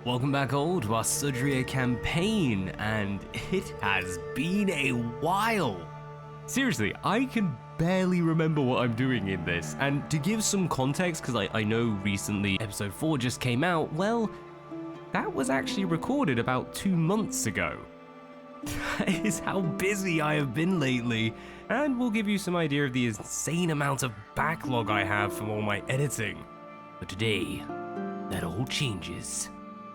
Welcome back all to our Sudreyar campaign, and it has been a while. Seriously, I can barely remember what I'm doing in this, and to give some context, because I know recently episode 4 just came out, well, that was actually recorded about 2 months ago. That is how busy I have been lately, and we'll give you some idea of the insane amount of backlog I have from all my editing. But today, that all changes.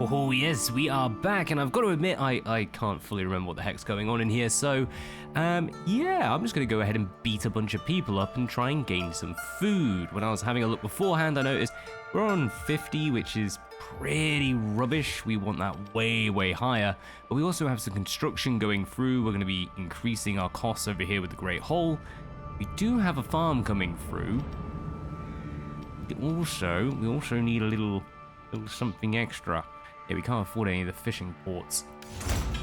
Oh yes, we are back, and I've got to admit, I can't fully remember what the heck's going on in here, so, yeah, I'm just going to go ahead and beat a bunch of people up and try and gain some food. When I was having a look beforehand, I noticed we're on 50, which is pretty rubbish. We want that way, way higher, but we also have some construction going through. We're going to be increasing our costs over here with the Great Hole. We do have a farm coming through. We also need a little something extra. Yeah, we can't afford any of the fishing ports.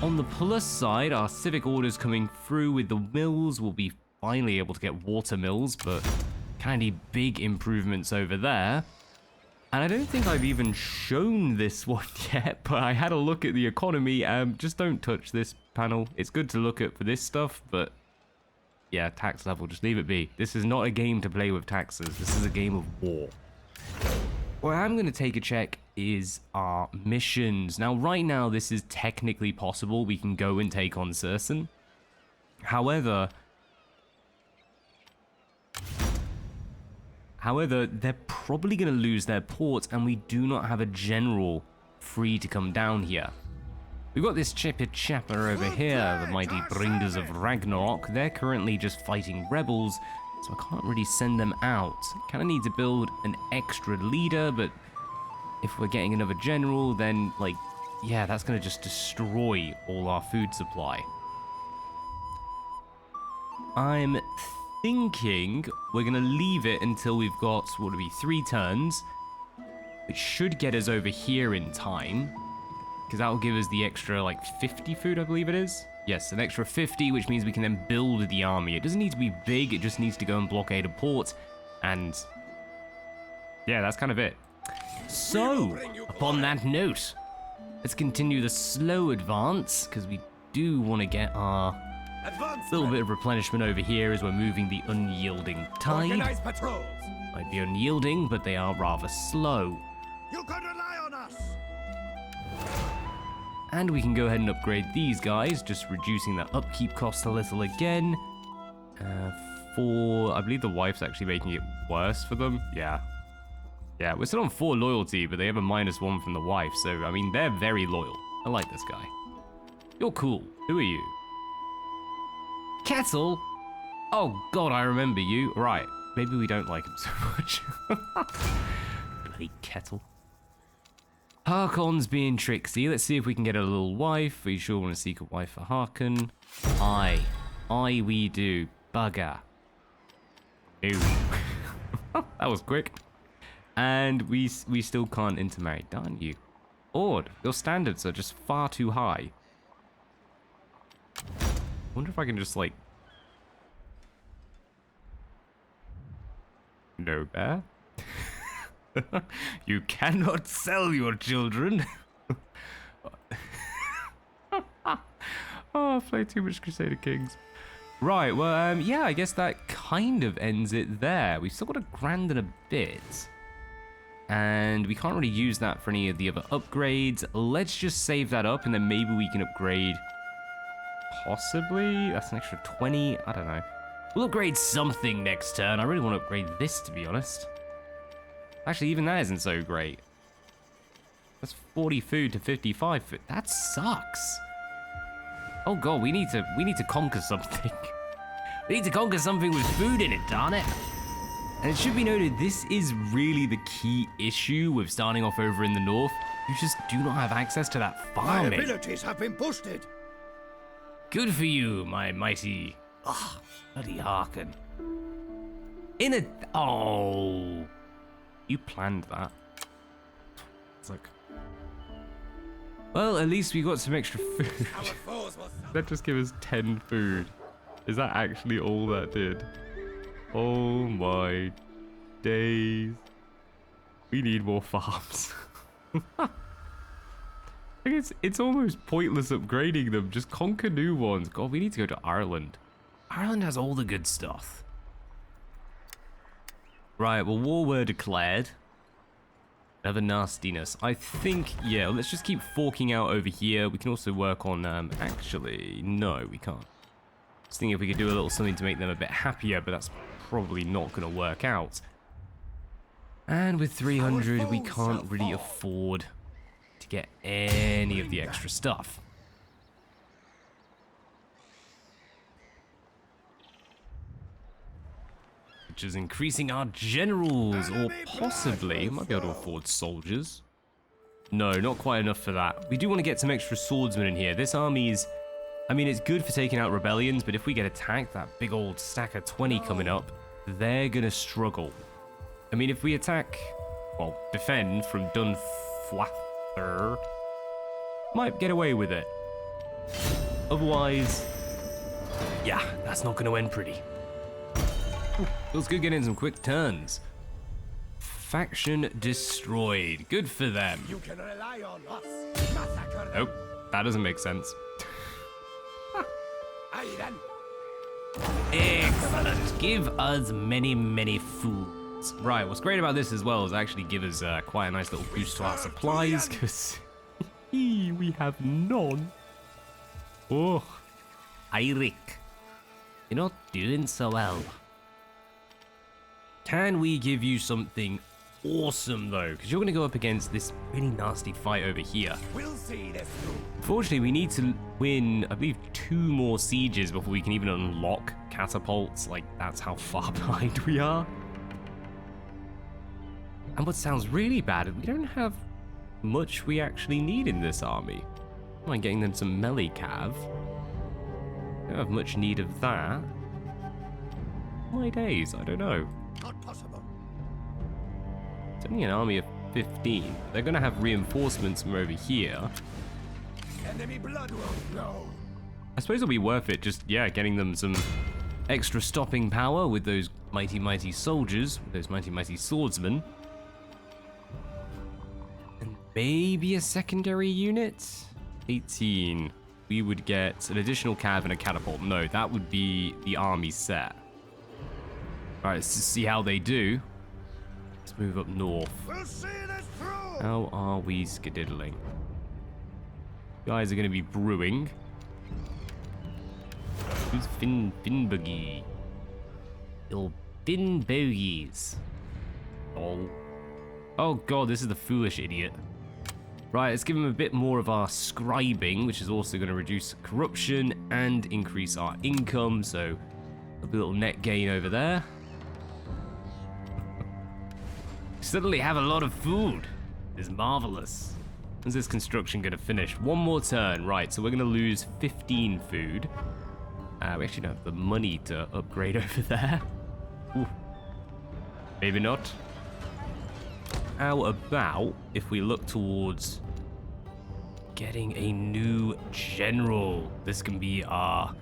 On the plus side, our civic orders coming through with the mills. We'll be finally able to get water mills, but kind of big improvements over there. And I don't think I've even shown this one yet, but I had a look at the economy. Just don't touch this panel. It's good to look at for this stuff, but yeah, tax level, just leave it be. This is not a game to play with taxes. This is a game of war. What I'm going to take a check is our missions. Now, right now, this is technically possible. We can go and take on Cerson. However, they're probably going to lose their port, and we do not have a general free to come down here. We've got this chapper over here, the mighty Bringers of Ragnarok. They're currently just fighting rebels, so I can't really send them out. Kind of need to build an extra leader, but if we're getting another general, then, like, yeah, that's going to just destroy all our food supply. I'm thinking we're going to leave it until we've got, what would it be, 3 turns, which should get us over here in time, because that will give us the extra, like, 50 food, I believe it is. Yes, an extra 50, which means we can then build the army. It doesn't need to be big, it just needs to go and blockade a port, and yeah, that's kind of it. So, upon that note, let's continue the slow advance, because we do want to get our little bit of replenishment over here as we're moving the unyielding tide. Might be unyielding, but they are rather slow. You can rely on us. And we can go ahead and upgrade these guys, just reducing the upkeep cost a little again. I believe the wife's actually making it worse for them. Yeah, we're still on 4 loyalty, but they have a -1 from the wife, so, I mean, they're very loyal. I like this guy. You're cool. Who are you? Ketil? Oh, God, I remember you. Right, maybe we don't like him so much. Bloody Ketil. Harkon's being tricksy. Let's see if we can get a little wife. We sure want to seek a wife for Harkon. Aye, we do. Bugger. Ew. That was quick. And we still can't intermarry. Darn you. Odd. Your standards are just far too high. I wonder if I can just, like... No, bear? You cannot sell your children. Oh, I've played too much Crusader Kings. Right, well, yeah, I guess that kind of ends it there. We've still got a grand and a bit. And we can't really use that for any of the other upgrades. Let's just save that up, and then maybe we can upgrade... Possibly? That's an extra 20? I don't know. We'll upgrade something next turn. I really want to upgrade this, to be honest. Actually, even that isn't so great. That's 40 food to 55 food. That sucks. Oh god, we need to conquer something. We need to conquer something with food in it, darn it. And it should be noted, this is really the key issue with starting off over in the north. You just do not have access to that farming. My abilities have been boosted. Good for you, my mighty... bloody Harkon. Oh... You planned that. It's like... Well, at least we got some extra food. That just give us 10 food. Is that actually all that did? Oh my days. We need more farms. Like it's almost pointless upgrading them. Just conquer new ones. God, we need to go to Ireland. Ireland has all the good stuff. Right, well, war were declared. Another nastiness. I think, yeah, let's just keep forking out over here. We can also work on, actually, no, we can't. Just thinking if we could do a little something to make them a bit happier, but that's probably not going to work out. And with 300, we can't really afford to get any of the extra stuff. Which is increasing our generals, or possibly, might be able to afford soldiers. No, not quite enough for that. We do want to get some extra swordsmen in here. This army is, I mean, it's good for taking out rebellions, but if we get attacked, that big old stack of 20 coming up, they're gonna struggle. I mean, if we attack, well, defend from Dunflather, might get away with it. Otherwise, yeah, that's not gonna end pretty. Feels good getting some quick turns. Faction destroyed. Good for them. You can rely on us. Massacre them. Nope, that doesn't make sense. Aye then. Excellent. Give us many, many foods. Right, what's great about this as well is actually give us quite a nice little boost to our supplies, because we have none. Oh, Eirik, you're not doing so well. Can we give you something awesome, though? Because you're going to go up against this really nasty fight over here. We'll see this through. Fortunately, we need to win, I believe, 2 more sieges before we can even unlock catapults. Like, that's how far behind we are. And what sounds really bad is we don't have much we actually need in this army. I mind getting them some melee cav. Don't have much need of that. My days, I don't know. Not possible. It's only an army of 15. They're going to have reinforcements from over here. Enemy blood will flow. I suppose it'll be worth it just, yeah, getting them some extra stopping power with those mighty, mighty soldiers, with those mighty, mighty swordsmen. And maybe a secondary unit? 18. We would get an additional cav and a catapult. No, that would be the army set. Alright, let's just see how they do. Let's move up north. We'll see this through. How are we skedaddling? Guys are going to be brewing. Who's Finbuggy? Little Finbogies. Oh god, this is the foolish idiot. Right, let's give him a bit more of our scribing, which is also going to reduce corruption and increase our income. So a little net gain over there. Suddenly have a lot of food. It's marvelous. When's this construction going to finish? One more turn. Right, so we're going to lose 15 food. We actually don't have the money to upgrade over there. Ooh. Maybe not. How about if we look towards getting a new general? This can be our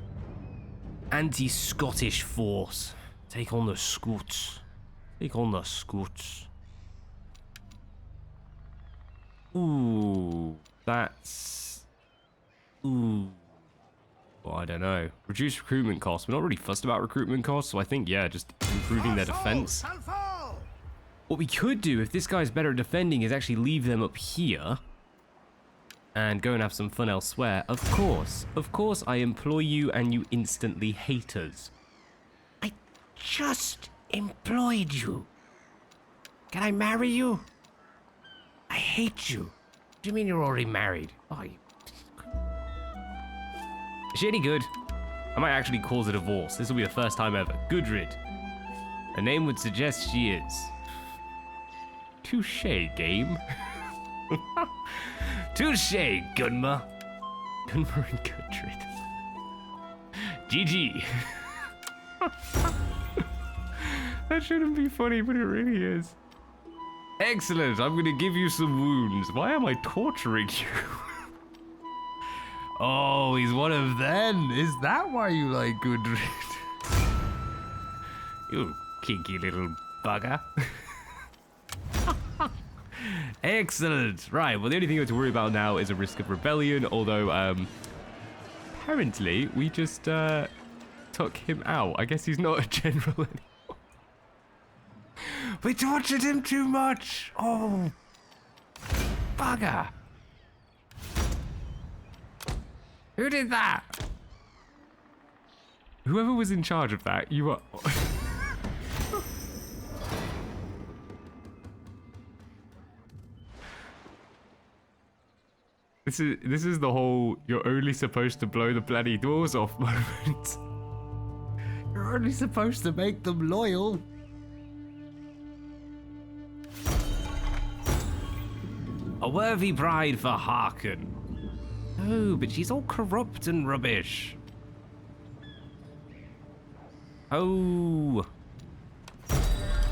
anti-Scottish force. Take on the Scots. Take on the Scots. Ooh, that's... Ooh. Well, I don't know. Reduce recruitment costs. We're not really fussed about recruitment costs, so I think, yeah, just improving their defense. What we could do, if this guy's better at defending, is actually leave them up here and go and have some fun elsewhere. Of course, I employ you and you instantly hate us. I just employed you. Can I marry you? I hate you. Do you mean you're already married? Oh, you... Is she any good? I might actually cause a divorce. This will be the first time ever. Gudrid. Her name would suggest she is. Touche, game. Touche, Gunma. Gunma and Gudrid. GG. That shouldn't be funny, but it really is. Excellent, I'm gonna give you some wounds. Why am I torturing you? Oh, he's one of them. Is that why you like Gudrid? You kinky little bugger. Excellent. Right, well, the only thing we have to worry about now is a risk of rebellion, although, apparently, we just, took him out. I guess he's not a general anymore. We tortured him too much. Oh, bugger. Who did that? Whoever was in charge of that, you are... This is the whole you're only supposed to blow the bloody doors off moment. You're only supposed to make them loyal. A worthy bride for Hearken. Oh, but she's all corrupt and rubbish. Oh.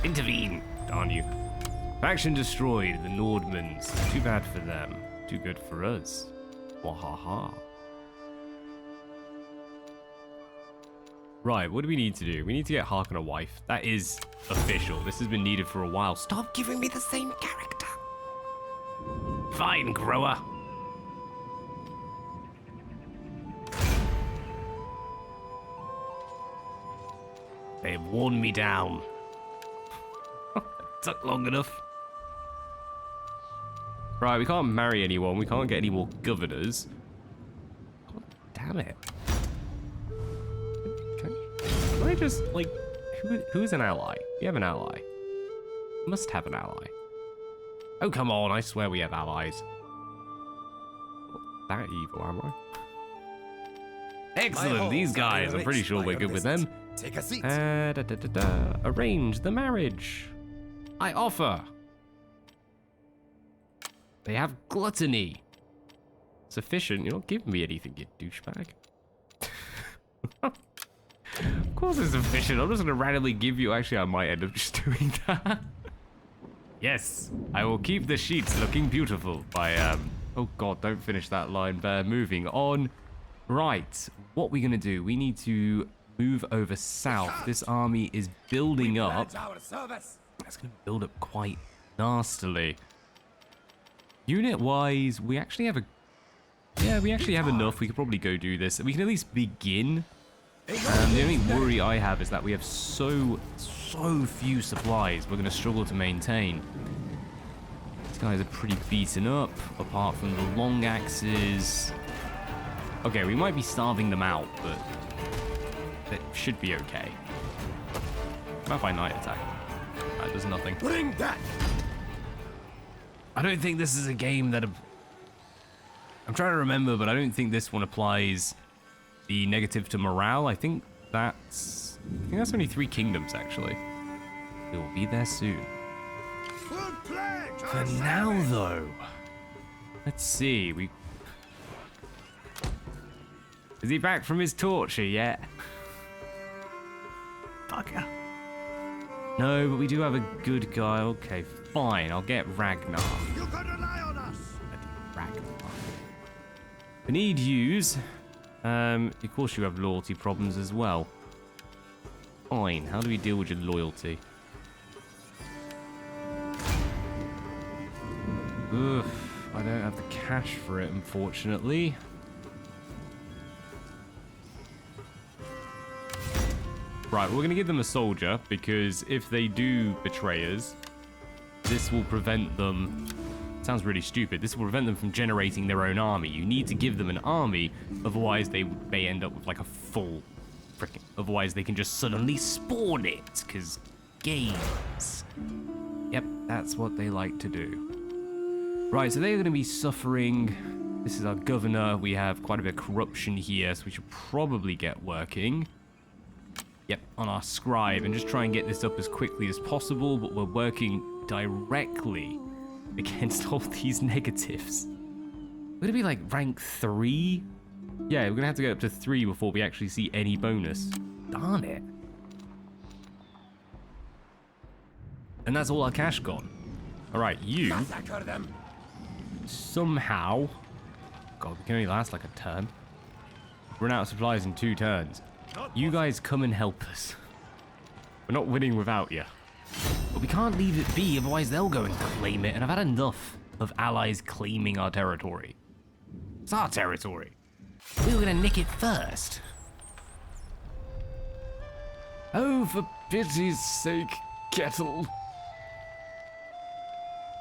Intervene. Darn you. Faction destroyed, the Nordmans. Too bad for them. Too good for us. Wahaha. Right, what do we need to do? We need to get Harken a wife. That is official. This has been needed for a while. Stop giving me the same character. Fine, grower. They have worn me down. Took long enough. Right, we can't marry anyone. We can't get any more governors. God damn it. Can I just, like, who's an ally? We have an ally. Must have an ally. Oh, come on. I swear we have allies. Not that evil, am I? Excellent. These guys, I'm pretty sure we're good with them. Take a seat. Arrange the marriage. I offer. They have gluttony. Sufficient. You're not giving me anything, you douchebag. Of course it's sufficient. I'm just going to randomly give you... Actually, I might end up just doing that. Yes. I will keep the sheets looking beautiful by... Oh, God. Don't finish that line there. Moving on. Right. What we're going to do... We need to move over south. This army is building up. That's going to build up quite nastily. Unit-wise, we actually have a... Yeah, we actually have enough. We could probably go do this. We can at least begin. The only worry I have is that we have so few supplies we're going to struggle to maintain. These guys are pretty beaten up, apart from the long axes. Okay, we might be starving them out, but that should be okay. What if I night attack? That does nothing. Bring that! I don't think this is a game that... I'm trying to remember, but I don't think this one applies the negative to morale. I think that's only 3 kingdoms, actually. It will be there soon. For now, though, let's see. Is he back from his torture yet? Fucker. No, but we do have a good guy. Okay, fine. I'll get Ragnar. You can rely on us. Ragnar. We need use. Of course, you have loyalty problems as well. Fine. How do we deal with your loyalty? Oof. I don't have the cash for it, unfortunately. Right, we're going to give them a soldier, because if they do betray us, this will prevent them... Sounds really stupid. This will prevent them from generating their own army. You need to give them an army, otherwise they may end up with like a full freaking... Otherwise they can just suddenly spawn it, because games. Yep, that's what they like to do. Right, so they're going to be suffering. This is our governor. We have quite a bit of corruption here, so we should probably get working. Yep, on our scribe, and just try and get this up as quickly as possible, but we're working directly against all these negatives. We're gonna be like rank 3? Yeah, we're gonna have to get up to 3 before we actually see any bonus. Darn it. And that's all our cash gone. Alright, you... Massacre them. Somehow... God, we can only last like a turn. Run out of supplies in 2 turns. You guys come and help us. We're not winning without you. But we can't leave it be, otherwise they'll go and claim it, and I've had enough of allies claiming our territory. It's our territory. We were gonna nick it first. Oh, for pity's sake, Ketil.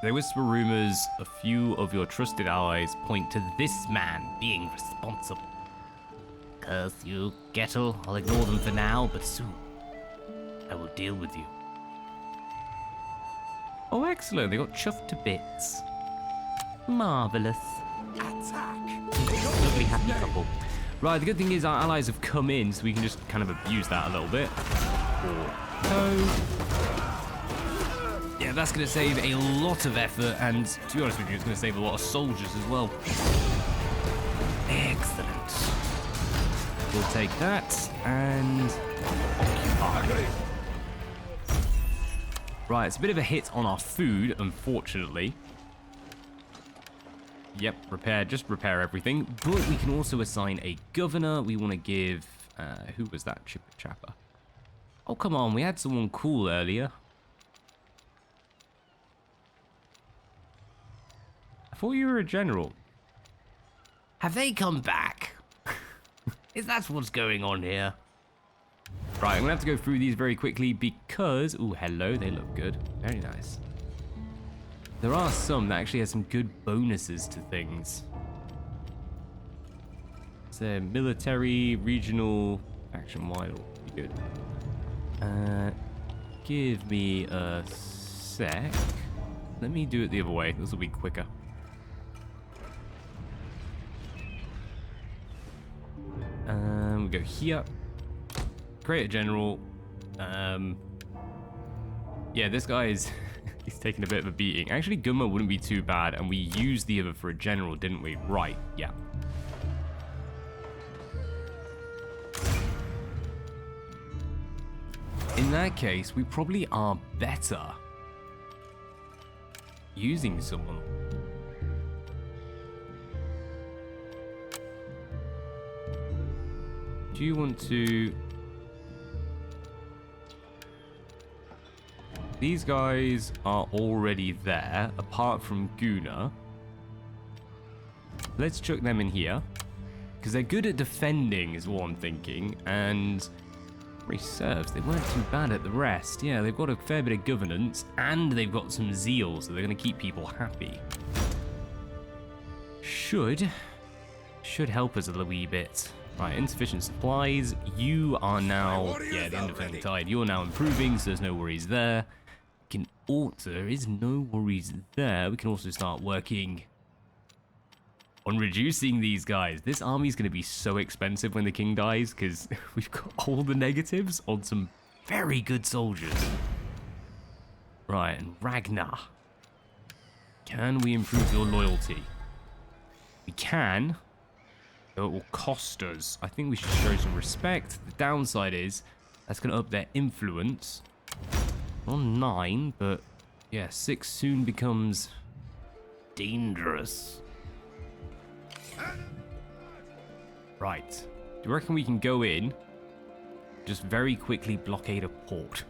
They whisper rumors a few of your trusted allies point to this man being responsible. Curse you, Ketil. I'll ignore them for now, but soon I will deal with you. Oh, excellent. They got chuffed to bits. Marvelous. Attack! Lovely, happy couple. Right, the good thing is our allies have come in, so we can just kind of abuse that a little bit. Yeah, that's going to save a lot of effort, and to be honest with you, it's going to save a lot of soldiers as well. Excellent. We'll take that and occupy. Right, it's a bit of a hit on our food, unfortunately. Yep, just repair everything. But we can also assign a governor. We want to give, who was that chipper chapper? Oh, come on, we had someone cool earlier. I thought you were a general. Have they come back? Is that what's going on here? Right, I'm gonna have to go through these very quickly because, ooh, hello, they look good. Very nice. There are some that actually have some good bonuses to things. So military, regional, faction-wide will be good. Give me a sec. Let me do it the other way. This will be quicker. We go here. Create a general. Yeah, this guy is he's taking a bit of a beating. Actually, Gunma wouldn't be too bad, and we used the other for a general, didn't we? Right, yeah. In that case, we probably are better using someone. Do you want to... These guys are already there, apart from Guna. Let's chuck them in here. Because they're good at defending, is what I'm thinking. And reserves, they weren't too bad at the rest. Yeah, they've got a fair bit of governance, and they've got some zeal, so they're going to keep people happy. Should help us a little wee bit. Right, insufficient supplies. You are now, yeah, the undefended tide. You're now improving, so there's no worries there. There is no worries there. We can also start working on reducing these guys. This army's going to be so expensive when the king dies because we've got all the negatives on some very good soldiers. Right, and Ragnar. Can we improve your loyalty? We can. Though it will cost us. I think we should show some respect. The downside is that's going to up their influence. On 9, but yeah, 6 soon becomes dangerous. Right. Do you reckon we can go in, just very quickly blockade a port?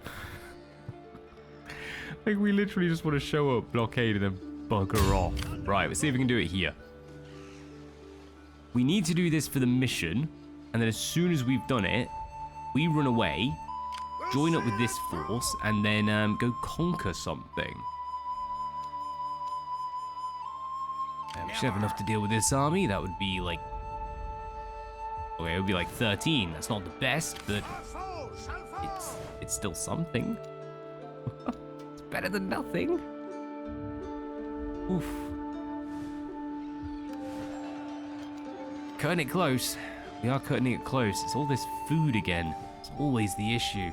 Like, we literally just want to show up, blockade, and then bugger off. Right, let's see if we can do it here. We need to do this for the mission, and then as soon as we've done it, we run away, join up with this force, and then go conquer something. We should have enough to deal with this army. That would be like... Okay, it would be like 13. That's not the best, but it's still something. It's better than nothing. Oof. Cutting it close. We are cutting it close. It's all this food again. It's always the issue.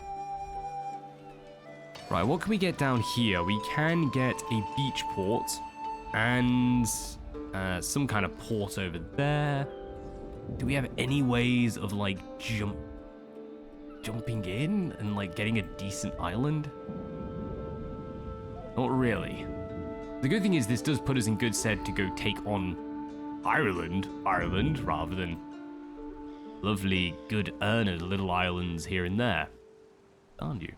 Right, what can we get down here? We can get a beach port and some kind of port over there. Do we have any ways of like jumping in and like getting a decent island? Not really. The good thing is this does put us in good stead to go take on Ireland, rather than lovely, good earner little islands here and there. Aren't you?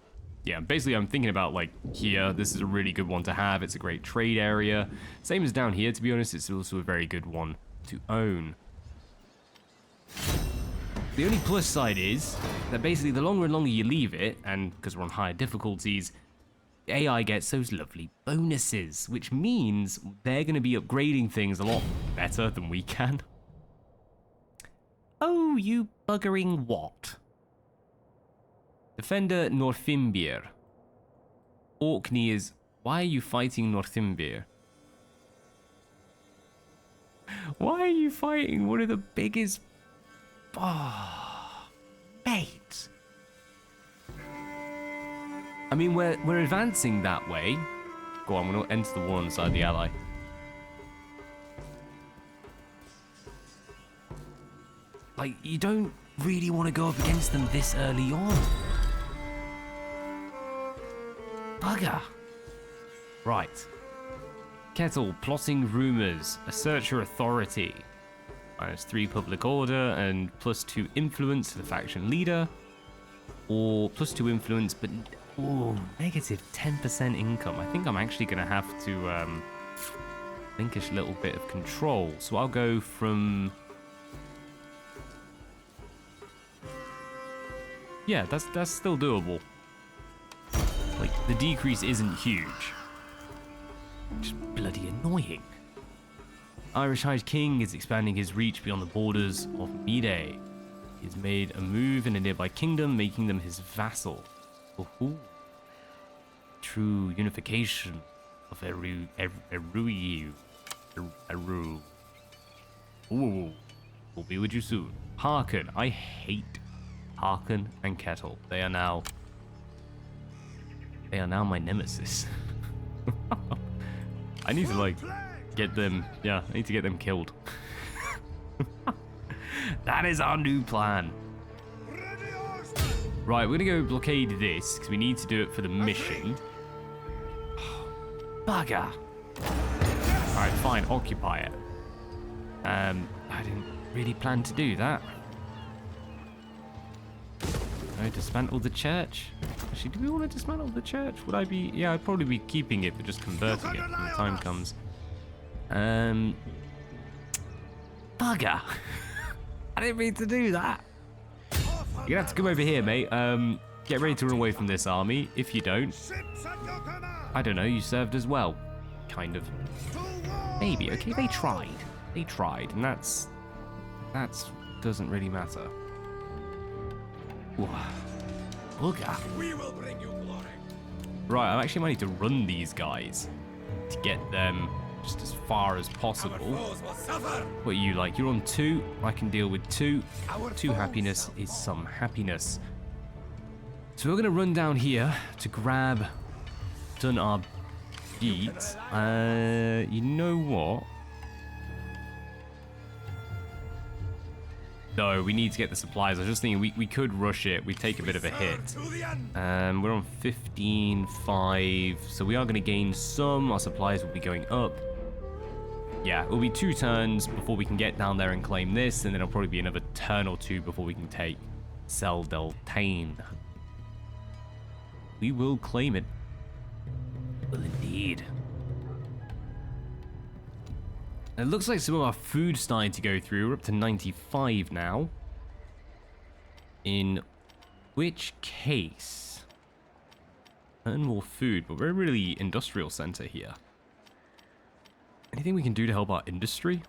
yeah, basically I'm thinking about like here, this is a really good one to have. It's a great trade area. Same as down here, to be honest, it's also a very good one to own. The only plus side is that basically the longer and longer you leave it, and because we're on higher difficulties, AI gets those lovely bonuses, which means they're going to be upgrading things a lot better than we can. Oh, you buggering what? Defender Northumbria. Orkney is... Why are you fighting Northumbria? Why are you fighting one of the biggest... Oh, mate. I mean, we're advancing that way. Go on, we'll enter the war inside the ally. Like, you don't really want to go up against them this early on. Bugger. Right. Ketil, plotting rumors, assert your authority. -3 public order and +2 influence to the faction leader. Or +2 influence, but negative 10% income. I think I'm actually going to have to think a little bit of control. So I'll go from... Yeah, that's still doable. Like, the decrease isn't huge. Just bloody annoying. Irish High King is expanding his reach beyond the borders of Mide. He's made a move in a nearby kingdom, making them his vassal. Ooh. True unification of Eru. Ooh. We'll be with you soon. Hearken. I hate Hearken and Ketil. They are now my nemesis. I need to like get them. Yeah, I need to get them killed. That is our new plan. Right, we're gonna go blockade this because we need to do it for the mission. Bugger. All right, fine, occupy it. I didn't really plan to do that. No, dismantle the church. Actually, do we want to dismantle the church? Would I be? Yeah, I'd probably be keeping it, but just converting it when the time comes. Bugger. I didn't mean to do that. You're gonna have to come over here, mate. Get ready to run away from this army. If you don't, I don't know, you served as well. Kind of. Maybe. Okay, they tried. They tried, and that's doesn't really matter. Ooh. Bugger. We will bring you glory. Right, I actually might need to run these guys to get them just as far as possible. What are you like? You're on 2. I can deal with 2. 2 happiness is some happiness. So we're gonna run down here to grab done our beats. You know what? No, we need to get the supplies. I was just thinking we could rush it. We take a bit of a hit. We're on 15.5, so we are going to gain some. Our supplies will be going up. Yeah, it will be 2 turns before we can get down there and claim this, and then it'll probably be another turn or 2 before we can take Seldeltane. We will claim it. Well, indeed. It looks like some of our food's starting to go through. We're up to 95 now. In which case... earn more food, but we're a really industrial center here. Anything we can do to help our industry?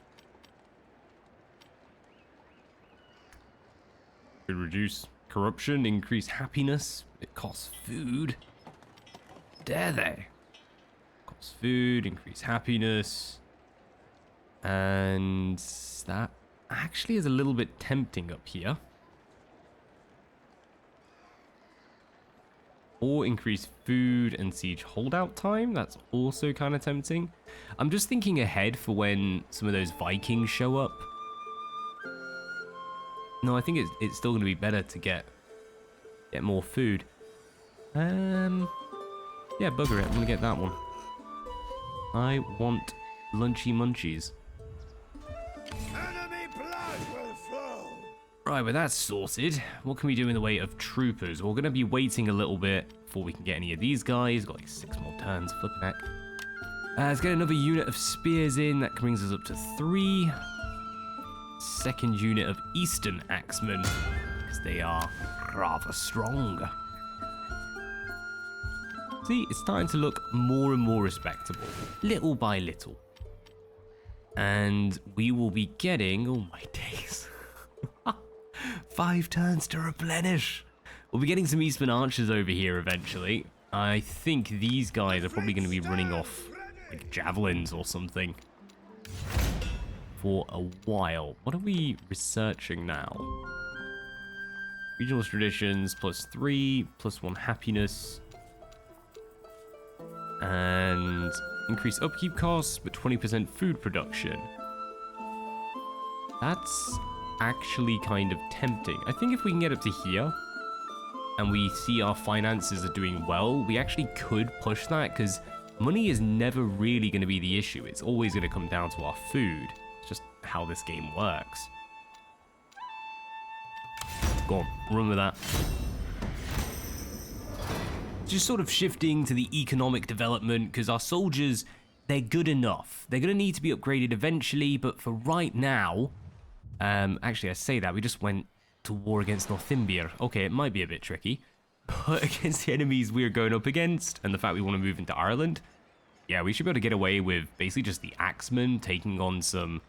Could reduce corruption, increase happiness. It costs food. Dare they? Costs food, increase happiness. And that actually is a little bit tempting up here. Or increase food and siege holdout time. That's also kind of tempting. I'm just thinking ahead for when some of those Vikings show up. No, I think it's still going to be better to get more food. Yeah, bugger it. I'm going to get that one. I want lunchy munchies. Right, but that's sorted. What can we do in the way of troopers? We're going to be waiting a little bit before we can get any of these guys. Got like 6 more turns. Flipping heck. Let's get another unit of spears in. That brings us up to 3. Second unit of Eastern Axemen, because they are rather strong. See, it's starting to look more and more respectable, little by little. And we will be getting, oh my days, 5 turns to replenish. We'll be getting some Eastman archers over here eventually. I think these guys are probably going to be running off like javelins or something for a while. What are we researching now? Regional traditions +3, +1 happiness. And increase upkeep costs, but 20% food production. That's actually kind of tempting. I think if we can get up to here and we see our finances are doing well, we actually could push that, because money is never really going to be the issue. It's always going to come down to our food. It's just how this game works. Go on, run with that. Just sort of shifting to the economic development, because our soldiers, they're good enough. They're going to need to be upgraded eventually, but for right now, actually I say that, we just went to war against Northumbria. Okay, it might be a bit tricky, but against the enemies we're going up against, and the fact we want to move into Ireland, yeah, we should be able to get away with basically just the Axemen taking on some,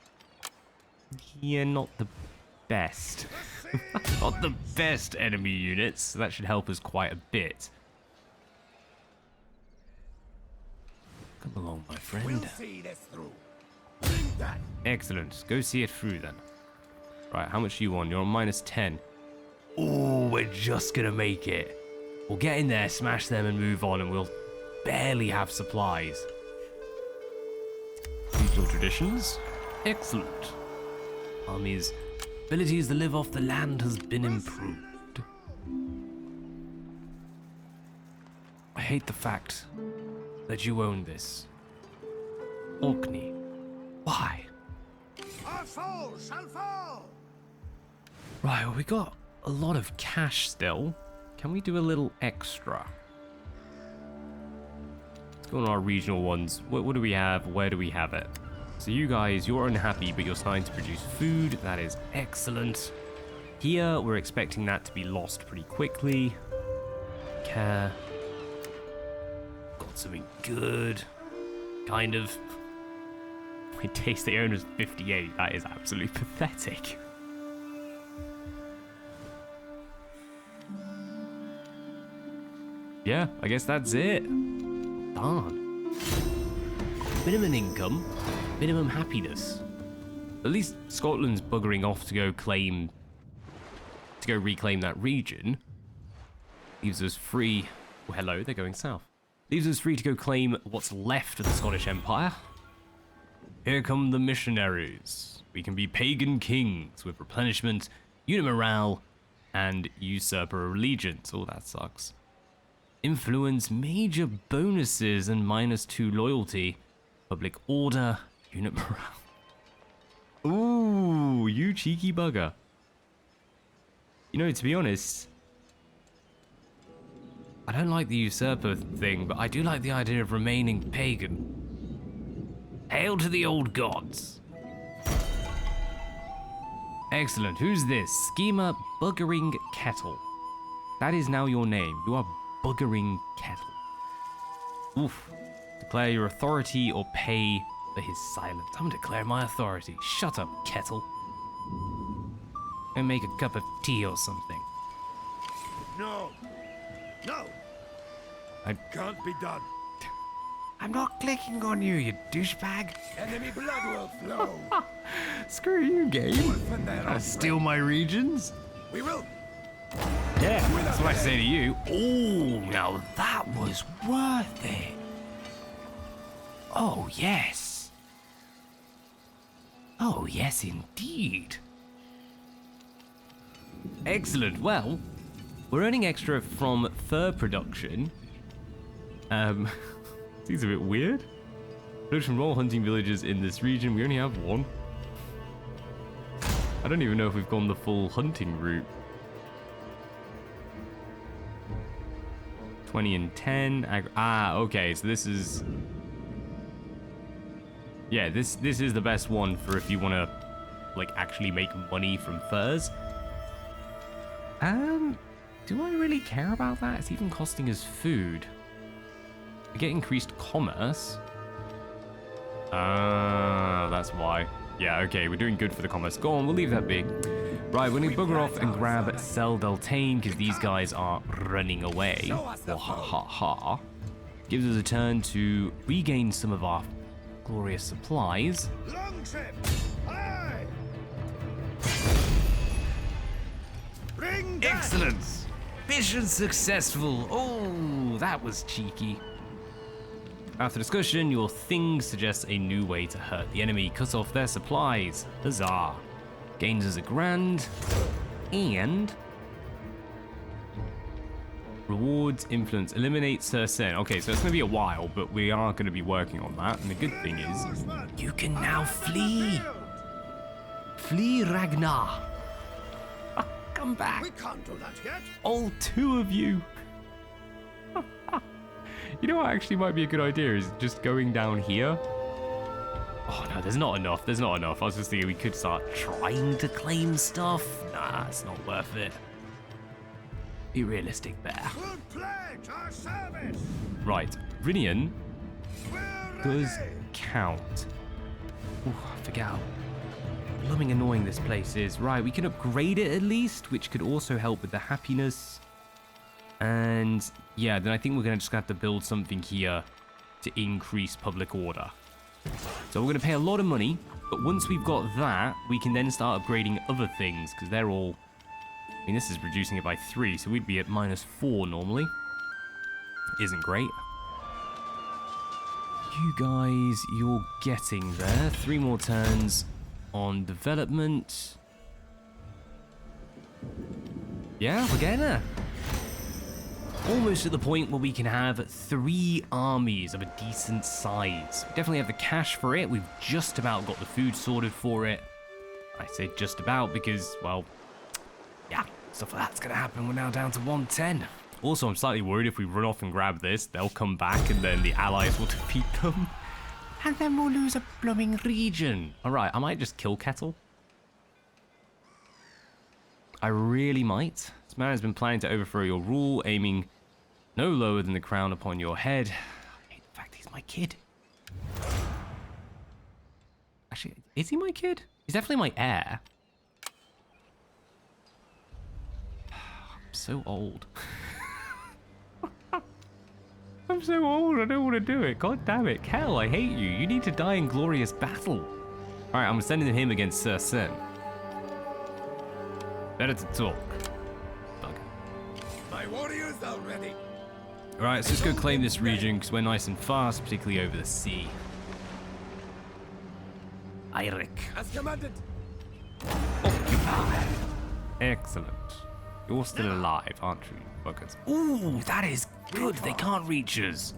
yeah, not the best, not the best enemy units, so that should help us quite a bit. Come along, my friend. We'll see this through. Bring that. Excellent. Go see it through then. Right, how much are you on? You're on -10. Oh, we're just gonna make it. We'll get in there, smash them, and move on, and we'll barely have supplies. Regional traditions. Excellent. Army's abilities to live off the land has been improved. I hate the fact that you own this. Orkney. Why? Our foe shall fall. Right, well, we got a lot of cash still. Can we do a little extra? Let's go on our regional ones. What do we have? Where do we have it? So you guys, you're unhappy, but you're starting to produce food. That is excellent. Here, we're expecting that to be lost pretty quickly. Care. Got something good. Kind of. My taste they own is 58. That is absolutely pathetic. Yeah, I guess that's it. Darn. Minimum income, minimum happiness. At least Scotland's buggering off to go reclaim that region. Leaves us free. Oh, hello, they're going south. Leaves us free to go claim what's left of the Scottish Empire. Here come the missionaries. We can be pagan kings with replenishment, unit morale, and usurper allegiance. Oh, that sucks. Influence, major bonuses, and -2 loyalty. Public order, unit morale. Ooh, you cheeky bugger. You know, to be honest, I don't like the usurper thing, but I do like the idea of remaining pagan. Hail to the old gods. Excellent. Who's this? Schemer Buggering Ketil. That is now your name. You are Buggering Ketil. Oof. Declare your authority or pay for his silence. I'm declaring my authority. Shut up, Ketil. And make a cup of tea or something. No. No. Can't be done. I'm not clicking on you, you douchebag. Enemy blood will flow. Screw you, game. Orphan their offspring. Steal my regions? We will. Yeah, that's what I say to you. Oh, now that was worth it. Oh, yes. Oh, yes, indeed. Excellent. Well, we're earning extra from fur production. Seems a bit weird. Production from all hunting villages in this region. We only have one. I don't even know if we've gone the full hunting route. 20 and 10. Okay, so this is... Yeah, this is the best one for if you want to, like, actually make money from furs. Do I really care about that? It's even costing us food. We get increased commerce. That's why. Yeah, okay, we're doing good for the commerce. Go on, we'll leave that be. Right, we're gonna bugger off and grab Sel Deltane because these guys are running away. Or ha. Gives us a turn to regain some of our glorious supplies. Long trip. Aye. Bring back. Excellent! Mission successful! Oh, that was cheeky. After discussion, your thing suggests a new way to hurt the enemy. Cut off their supplies. Huzzah. Gains us a grand. And... rewards influence. Eliminate Sir Sen. Okay, so it's going to be a while, but we are going to be working on that. And the good thing is, you can now flee. Flee, Ragnar. Come back. We can't do that yet. All two of you. You know what actually might be a good idea is just going down here. Oh no, there's not enough. There's not enough. I was just thinking we could start trying to claim stuff. Nah, it's not worth it. Be realistic there. Good pledge, our service. Right, Rinian We're does ready. count. Ooh, I forget how blooming annoying this place is. Right, we can upgrade it at least, which could also help with the happiness. And yeah, then I think we're going to just have to build something here to increase public order. So we're going to pay a lot of money, but once we've got that, we can then start upgrading other things, because they're all... I mean, this is reducing it by 3, so we'd be at -4 normally. Isn't great. You guys, you're getting there. 3 more turns on development. Yeah, we're getting there. Almost at the point where we can have 3 armies of a decent size. We definitely have the cash for it. We've just about got the food sorted for it. I say just about because, well, yeah, stuff like that's going to happen. We're now down to 110. Also, I'm slightly worried if we run off and grab this, they'll come back and then the allies will defeat them. And then we'll lose a blooming region. All right, I might just kill Ketil. I really might. This man has been planning to overthrow your rule, aiming no lower than the crown upon your head. I hate the fact he's my kid. Actually, is he my kid? He's definitely my heir. I'm so old. I'm so old, I don't want to do it. God damn it. Kel, I hate you. You need to die in glorious battle. Alright, I'm sending him against Sir Sen. Better to talk. My warriors are ready. Alright, so let's go claim this region because we're nice and fast, particularly over the sea. Eirik. As commanded. Occupy. Excellent. You're still alive, aren't you, buggers? Ooh, that is good. They can't reach us.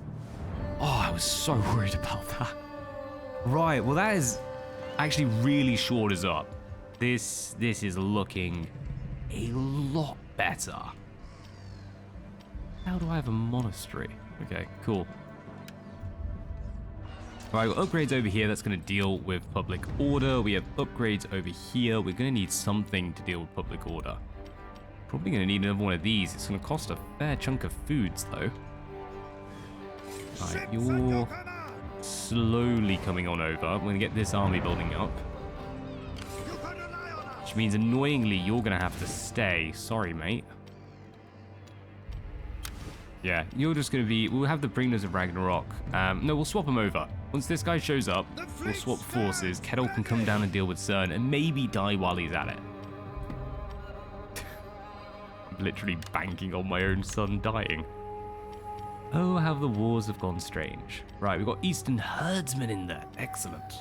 Oh, I was so worried about that. Right, well that is actually really shored us up. This is looking a lot better. How do I have a monastery? Okay, cool. Alright, got upgrades over here. That's going to deal with public order. We have upgrades over here. We're going to need something to deal with public order. Probably going to need another one of these. It's going to cost a fair chunk of foods, though. Alright, you're slowly coming on over. We're going to get this army building up. Which means, annoyingly, you're going to have to stay. Sorry, mate. Yeah, you're just going to be... We'll have the Bringers of Ragnarok. No, we'll swap them over. Once this guy shows up, we'll swap forces. Ketil can come down and deal with Cern and maybe die while he's at it. I'm literally banking on my own son dying. Oh, how the wars have gone strange. Right, we've got Eastern Herdsmen in there. Excellent.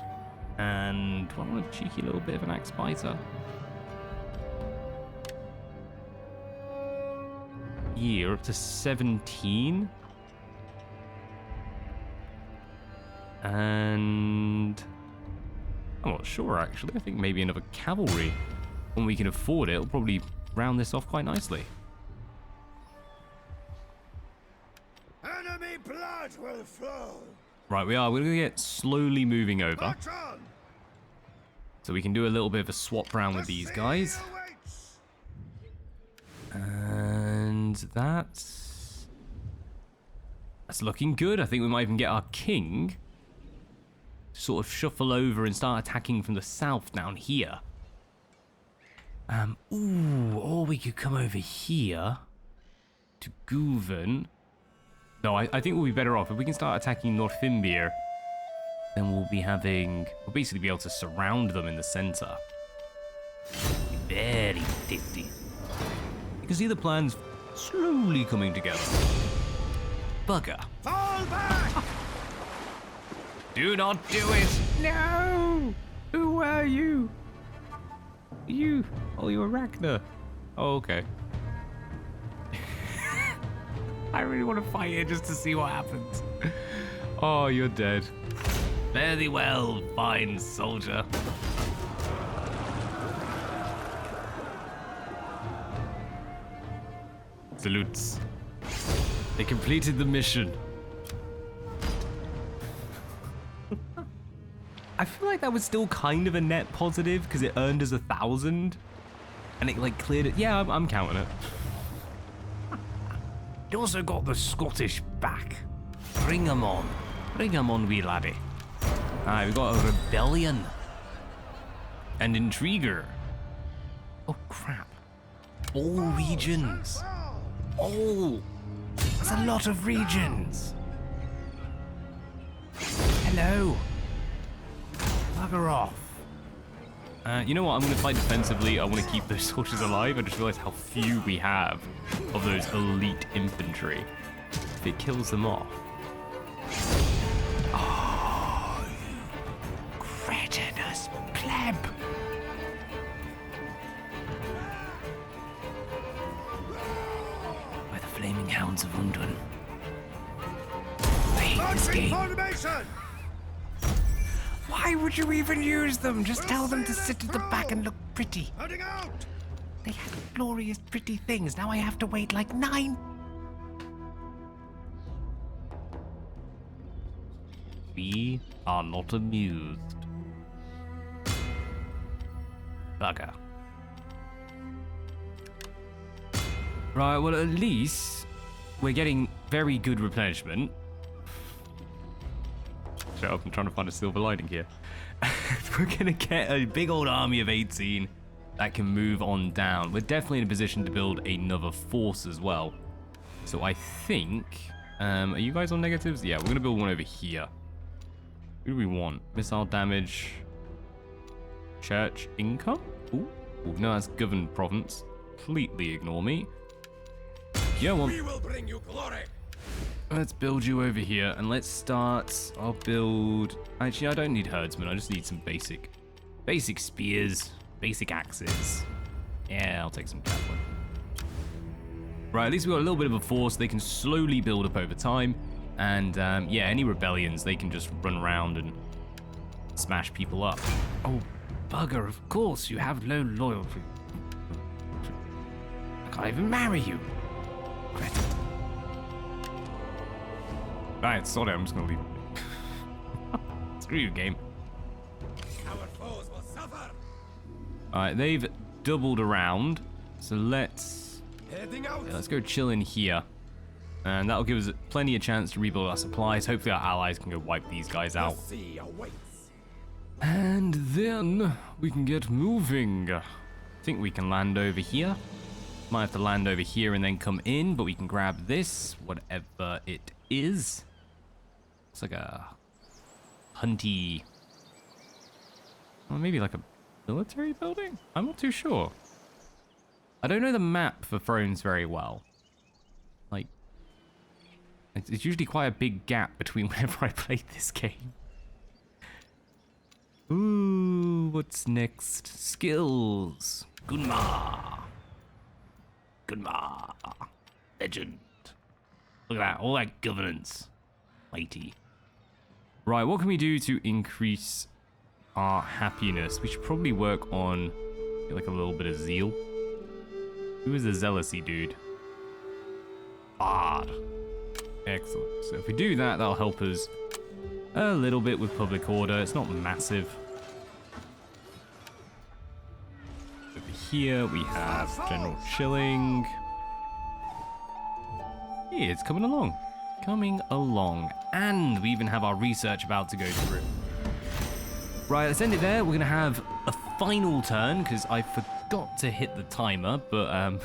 And do I want a cheeky little bit of an axe biter? Year up to 17. And I'm not sure actually. I think maybe another cavalry. When we can afford it, it'll probably round this off quite nicely. Blood will flow. Right, we are. We're going to get slowly moving over. March on. So we can do a little bit of a swap round with The these sea guys. awaits. And that's looking good. I think we might even get our king to sort of shuffle over and start attacking from the south down here. Or we could come over here to Guven. No, I think we'll be better off if we can start attacking Northumbria. Then we'll basically be able to surround them in the center. Very tasty. You can see the plans slowly coming together. Bugger. Fall back. Do not do it! No! Who are you? You. Oh, you're Ragnar. Oh, okay. I really want to fight it just to see what happens. Oh, you're dead. Fare thee well, fine soldier. Salutes. They completed the mission. I feel like that was still kind of a net positive because it earned us 1,000 and it like cleared it. Yeah, I'm counting it. It also got the Scottish back. Bring 'em on. Bring 'em on, wee laddie. Alright, we got a rebellion. And intriguer. Oh crap. All regions. Oh, that's a lot of regions. Hello. Bugger off. You know what? I'm going to fight defensively. I want to keep those soldiers alive. I just realized how few we have of those elite infantry. If it kills them off. Oh, you cretinous pleb. By the flaming hounds of Undun. I hate this game. Formation. Why would you even use them? Just tell them to sit at the back and look pretty. Heading out. They had glorious, pretty things. Now I have to wait like 9. We are not amused. Bugger. Right, well, at least we're getting very good replenishment. Shut up, I'm trying to find a silver lining here. We're gonna get a big old army of 18 that can move on down. We're definitely in a position to build another force as well. So I think, are you guys on negatives? Yeah, we're gonna build one over here. Who do we want? Missile damage, church income? Ooh, no, that's governed province. Completely ignore me. Yeah, well, We will bring you glory. let's build you over here, and let's start. I'll build. Actually, I don't need herdsmen. I just need some basic spears, basic axes. Yeah, I'll take some cavalry. Right, at least we got a little bit of a force. They can slowly build up over time, and yeah, any rebellions they can just run around and smash people up. Oh, bugger! Of course, you have low loyalty. I can't even marry you. Cretin. Alright, sorry, I'm just gonna leave it. Screw you, game. Our foes will suffer. Alright, they've doubled around. So let's Heading out. let's go chill in here. And that'll give us plenty of chance to rebuild our supplies. Hopefully our allies can go wipe these guys The out. sea awaits. And then we can get moving. I think we can land over here. Might have to land over here and then come in, but we can grab this, whatever it is. It's like a hunty, or maybe like a military building? I'm not too sure. I don't know the map for Thrones very well. Like, it's usually quite a big gap between whenever I play this game. Ooh, what's next? Skills. Gunmar. Gunmar. Legend. Look at that, all that governance. Mighty. Right, what can we do to increase our happiness? We should probably work on like a little bit of zeal. Who is the zealousy dude? Bard. Excellent. So if we do that, that'll help us a little bit with public order. It's not massive. Over here we have general chilling. Yeah, it's coming along. Coming along. And we even have our research about to go through. Right, let's end it there. We're going to have a final turn because I forgot to hit the timer, but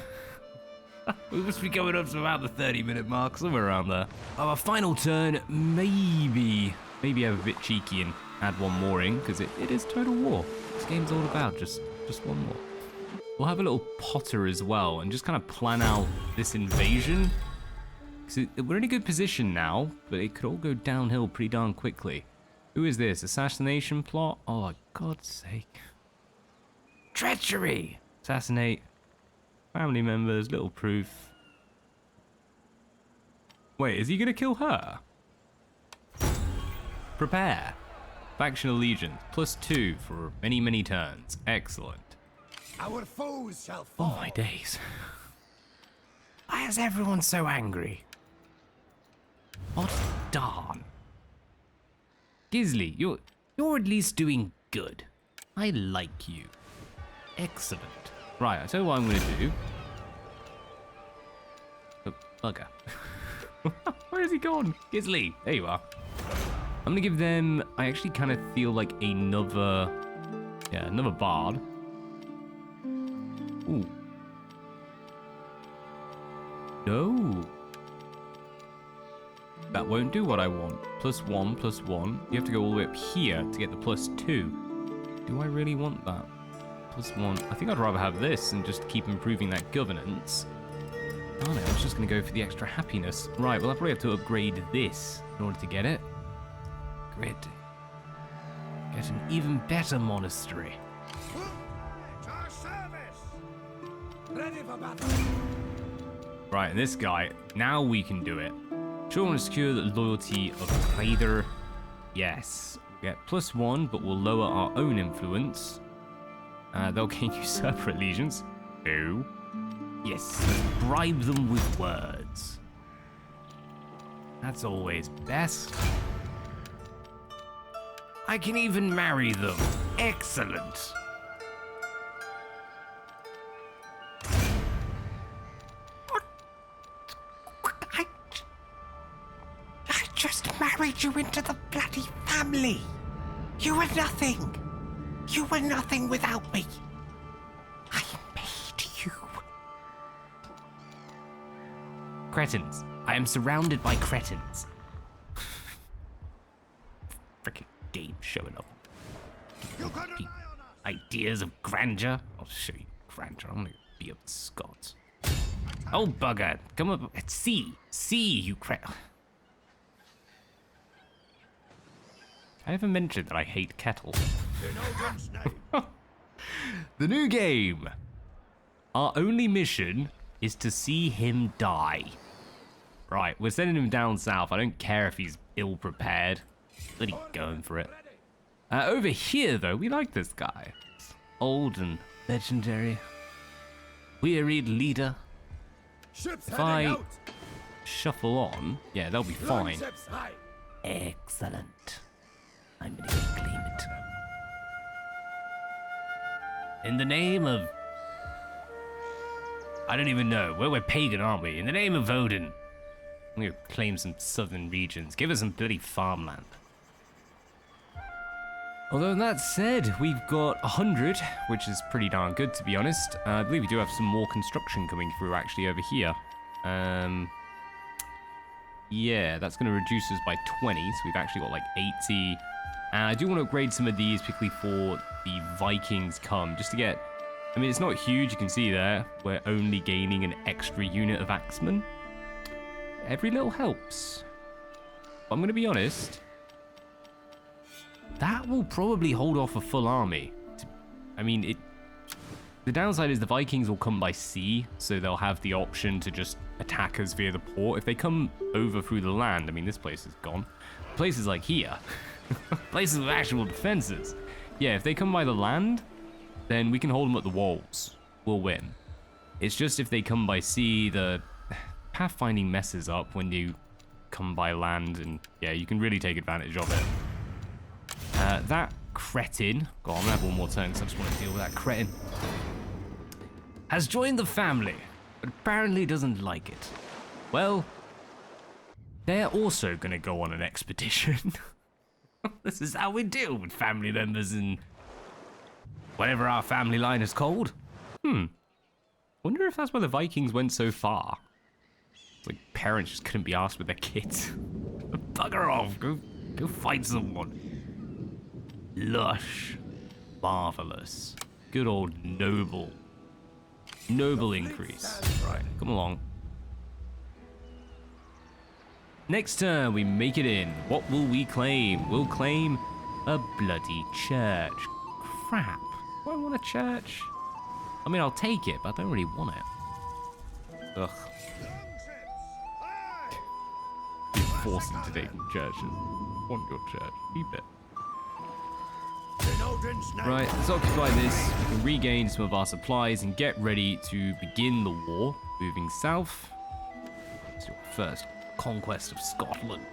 we must be going up to about the 30-minute mark, somewhere around there. Our final turn, maybe have a bit cheeky and add one more in, because it is Total War. This game's all about just one more. We'll have a little Potter as well, and just kind of plan out this invasion. Because we're in a good position now, but it could all go downhill pretty darn quickly. Who is this? Assassination plot? Oh, for God's sake. Treachery! Assassinate. Family members, little proof. Wait, is he gonna kill her? Prepare. Faction allegiance, +2 for many, many turns. Excellent. Our foes shall fall. Oh my days. Why is everyone so angry? What darn. Gisley, you're at least doing good. I like you. Excellent. Right, I'll tell you what I'm gonna do. Oh, bugger. Where has he gone? Gisley, there you are. I'm gonna give them, I actually kind of feel like another bard. Ooh. No. That won't do what I want. +1, +1. You have to go all the way up here to get the +2. Do I really want that? +1. I think I'd rather have this and just keep improving that governance. Darn it, I was just going to go for the extra happiness. Right, well, I probably have to upgrade this in order to get it. Grid. Get an even better monastery. To our service. Ready for battle. Right, and this guy, now we can do it. Show and secure the loyalty of Raider. Yes. We get +1, but we'll lower our own influence. They'll gain usurper allegiance. No. Yes, let's bribe them with words. That's always best. I can even marry them. Excellent. I just married you into the bloody family. You were nothing. You were nothing without me. I made you. Cretins. I am surrounded by cretins. Frickin' game showing up. You got an eye on us. Ideas of grandeur? I'll show you grandeur. I'm gonna be up the Scots. Oh, bugger. Come up. See, you I haven't mentioned that I hate Ketil. The new game. Our only mission is to see him die. Right, we're sending him down south. I don't care if he's ill-prepared. Bloody going for it. Over here, though, we like this guy. Old and legendary. Wearied leader. Ships If heading I out. shuffle on, yeah, they'll be fine. Ships high. Excellent. I'm gonna go claim it. In the name of... I don't even know. We're pagan, aren't we? In the name of Odin. I'm gonna claim some southern regions. Give us some bloody farmland. Although that said, we've got 100, which is pretty darn good, to be honest. I believe we do have some more construction coming through, actually, over here. Yeah, that's going to reduce us by 20, so we've actually got like 80. And I do want to upgrade some of these, particularly for the Vikings come, just to get... I mean, it's not huge, you can see there. We're only gaining an extra unit of axemen. Every little helps. But I'm going to be honest. That will probably hold off a full army. I mean, the downside is the Vikings will come by sea, so they'll have the option to just attack us via the port. If they come over through the land, I mean, this place is gone. Places like here. Places with actual defenses. Yeah, if they come by the land, then we can hold them at the walls. We'll win. It's just if they come by sea, the pathfinding messes up when you come by land, and yeah, you can really take advantage of it. That cretin, God, I'm gonna have one more turn because I just want to deal with that cretin, has joined the family, but apparently doesn't like it. Well, they're also gonna go on an expedition. This is how we deal with family members in whatever our family line is called. Wonder if that's why the Vikings went so far. It's like parents just couldn't be asked with their kids. Bugger off, go fight someone. Lush. Marvelous. Good old noble. Noble increase. Right, come along. Next turn, we make it in. What will we claim? We'll claim a bloody church. Crap. Do I want a church? I mean, I'll take it, but I don't really want it. Ugh. You're forced into taking churches. Want your church. Keep it. Right, let's occupy this. We can regain some of our supplies and get ready to begin the war. Moving south. It's your first conquest of Scotland.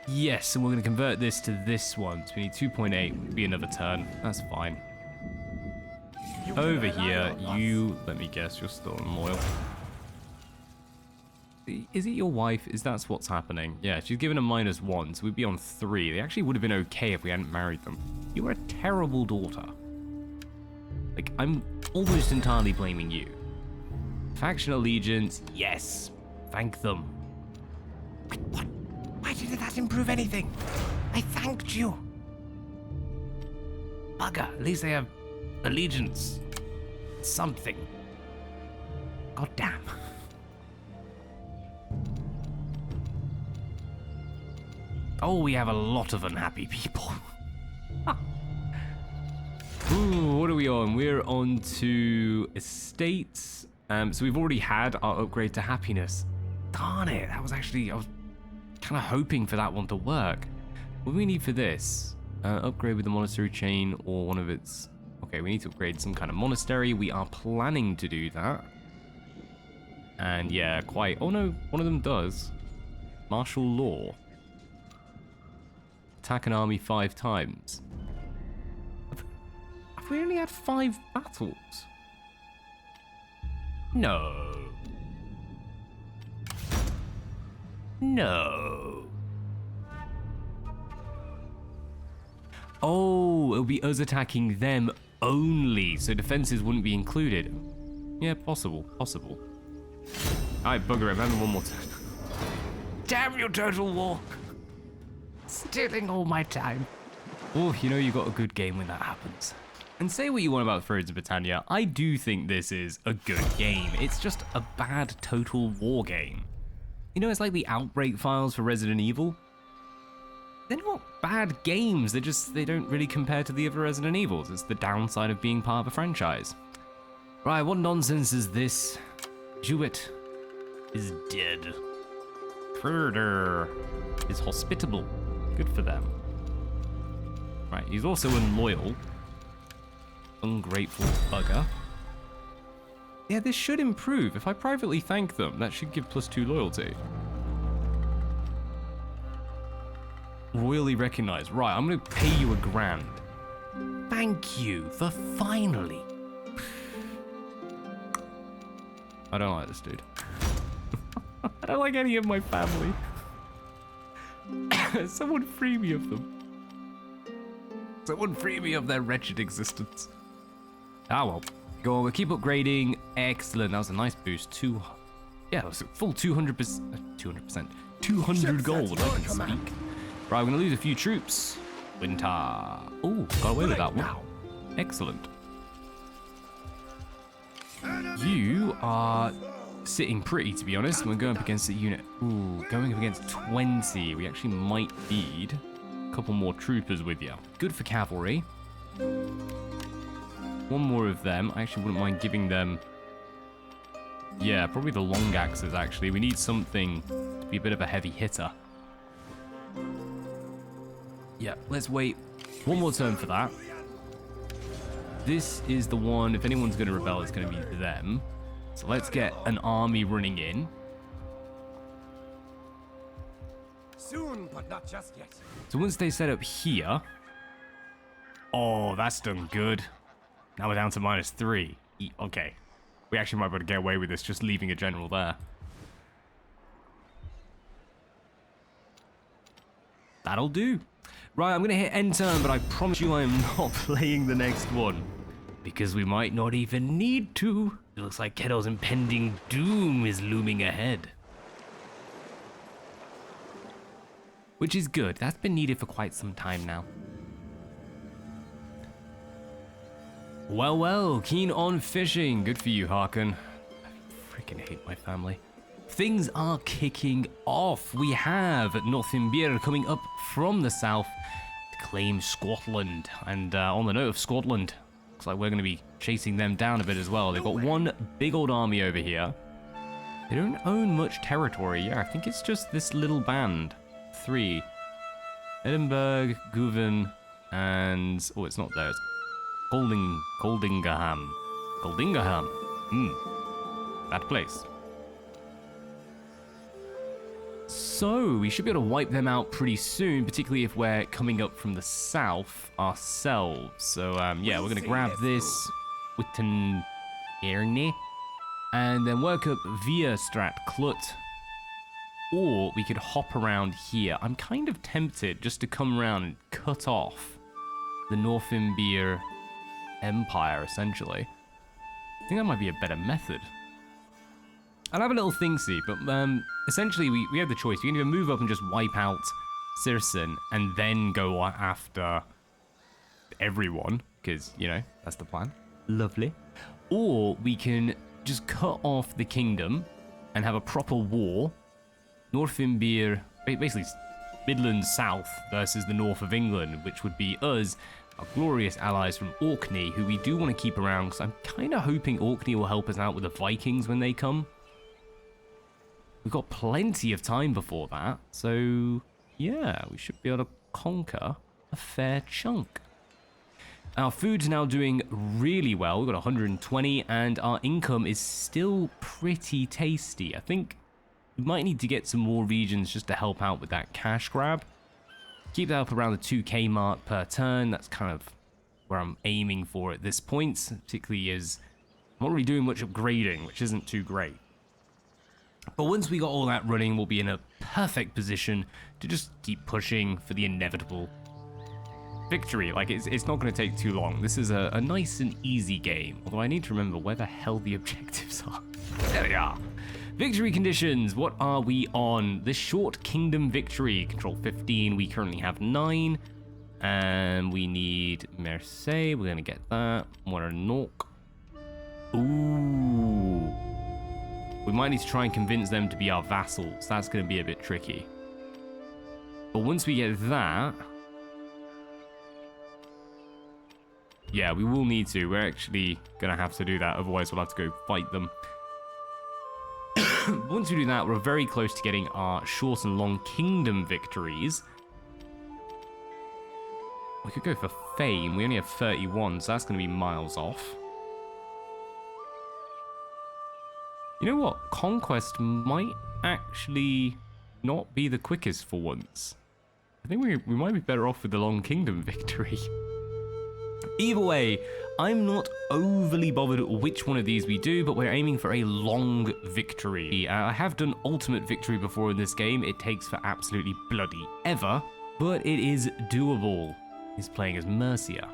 Yes, and we're going to convert this to this one. So we need 2.8. Would be another turn. That's fine. Over here, you, let me guess, you're still unloyal. Is it your wife? Is that what's happening? Yeah, she's given a -1, so we'd be on 3. They actually would have been okay if we hadn't married them. You were a terrible daughter. Like, I'm almost entirely blaming you. Faction allegiance, yes. Thank them. What? Why didn't that improve anything? I thanked you. Bugger, at least they have allegiance. Something. God damn. Oh, we have a lot of unhappy people. Ooh, what are we on? We're on to estates. So we've already had our upgrade to happiness. Darn it, that was actually, I was kind of hoping for that one to work. What do we need for this? Upgrade with the monastery chain or one of its... Okay, we need to upgrade some kind of monastery. We are planning to do that. And yeah, quite... Oh no, one of them does. Martial law. Attack an army 5 times. Have we only had 5 battles? No. No. Oh, it'll be us attacking them only, so defenses wouldn't be included. Yeah, possible. Alright, bugger him, having one more turn. Damn you, Total War! Stealing all my time. Oh, you know you got a good game when that happens. And say what you want about Thrones of Britannia, I do think this is a good game. It's just a bad Total War game. You know, it's like the Outbreak files for Resident Evil. They're not bad games, they don't really compare to the other Resident Evils. It's the downside of being part of a franchise. Right, what nonsense is this? Jewett is dead. Further is hospitable. Good for them. Right, he's also unloyal. Ungrateful bugger. Yeah, this should improve. If I privately thank them, that should give +2 loyalty. Royally recognized. Right, I'm going to pay you $1,000. Thank you for finally. I don't like this dude. I don't like any of my family. Someone free me of them. Someone free me of their wretched existence. Ah well. Go on, we'll keep upgrading. Excellent. That was a nice boost. Yeah, that was a full 200%. 200 gold, I can speak. Right, we're going to lose a few troops. Winter. Oh, got away with that one. Excellent. You are sitting pretty, to be honest. We're going up against a unit. Ooh, going up against 20. We actually might need a couple more troopers with you. Good for cavalry. One more of them. I actually wouldn't mind giving them... Yeah, probably the long axes, actually. We need something to be a bit of a heavy hitter. Yeah, let's wait one more turn for that. This is the one, if anyone's going to rebel, it's going to be them. So let's get an army running in. Soon, but not just yet. So once they set up here... Oh, that's done good. Now we're down to -3. Okay. We actually might be able to get away with this, just leaving a general there. That'll do. Right, I'm going to hit end turn, but I promise you I am not playing the next one. Because we might not even need to. It looks like Ketil's impending doom is looming ahead. Which is good. That's been needed for quite some time now. Well, well, keen on fishing. Good for you, Harkon. I freaking hate my family. Things are kicking off. We have Northumbria coming up from the south to claim Scotland. And on the note of Scotland, looks like we're going to be chasing them down a bit as well. They've got one big old army over here. They don't own much territory. Yeah, I think it's just this little band. 3. Edinburgh, Govan, and... Oh, it's not there. It's Coldingham. Coldingham. That place. So, we should be able to wipe them out pretty soon, particularly if we're coming up from the south ourselves. So, yeah, we're going to grab this Witten Erne and then work up via Strat Clut. Or we could hop around here. I'm kind of tempted just to come around and cut off the Northumbria Empire, essentially. I think that might be a better method. I'll have a little think-see, but essentially we have the choice. We can either move up and just wipe out Sirsen and then go after everyone, because, you know, that's the plan. Lovely. Or we can just cut off the kingdom and have a proper war. Northumbria, basically Midlands South versus the north of England, which would be us, our glorious allies from Orkney, who we do want to keep around, because I'm kind of hoping Orkney will help us out with the Vikings when they come. We've got plenty of time before that, so yeah, we should be able to conquer a fair chunk. Our food's now doing really well. We've got 120, and our income is still pretty tasty. I think we might need to get some more regions just to help out with that cash grab. Keep that up around the 2k mark per turn. That's kind of where I'm aiming for at this point, particularly as I'm not really doing much upgrading, which isn't too great. But once we got all that running, we'll be in a perfect position to just keep pushing for the inevitable victory. Like, it's not going to take too long. This is a nice and easy game, although I need to remember where the hell the objectives are. There they are. Victory conditions, what are we on? The short kingdom victory, control 15, we currently have 9. And we need Marseille, we're gonna get that. What a knock. Ooh. We might need to try and convince them to be our vassals. That's gonna be a bit tricky. But once we get that... Yeah, we will need to. We're actually gonna have to do that, otherwise we'll have to go fight them. Once we do that, we're very close to getting our short and long kingdom victories. We could go for fame. We only have 31, so that's going to be miles off. You know what? Conquest might actually not be the quickest for once. I think we might be better off with the long kingdom victory. Either way, I'm not overly bothered which one of these we do, but we're aiming for a long victory. I have done ultimate victory before in this game. It takes for absolutely bloody ever, but it is doable. He's playing as Mercia.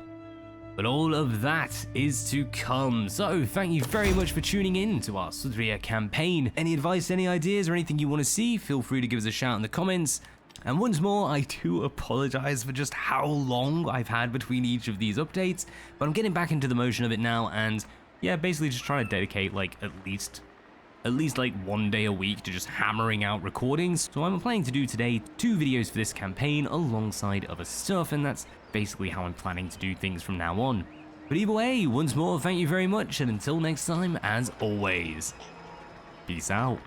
But all of that is to come. So thank you very much for tuning in to our Sudreyar campaign. Any advice, any ideas, or anything you want to see, feel free to give us a shout in the comments. And once more, I do apologize for just how long I've had between each of these updates, but I'm getting back into the motion of it now, and yeah, basically just trying to dedicate like at least like 1 day a week to just hammering out recordings. So I'm planning to do today 2 videos for this campaign alongside other stuff, and that's basically how I'm planning to do things from now on. But either way, once more, thank you very much, and until next time, as always, peace out.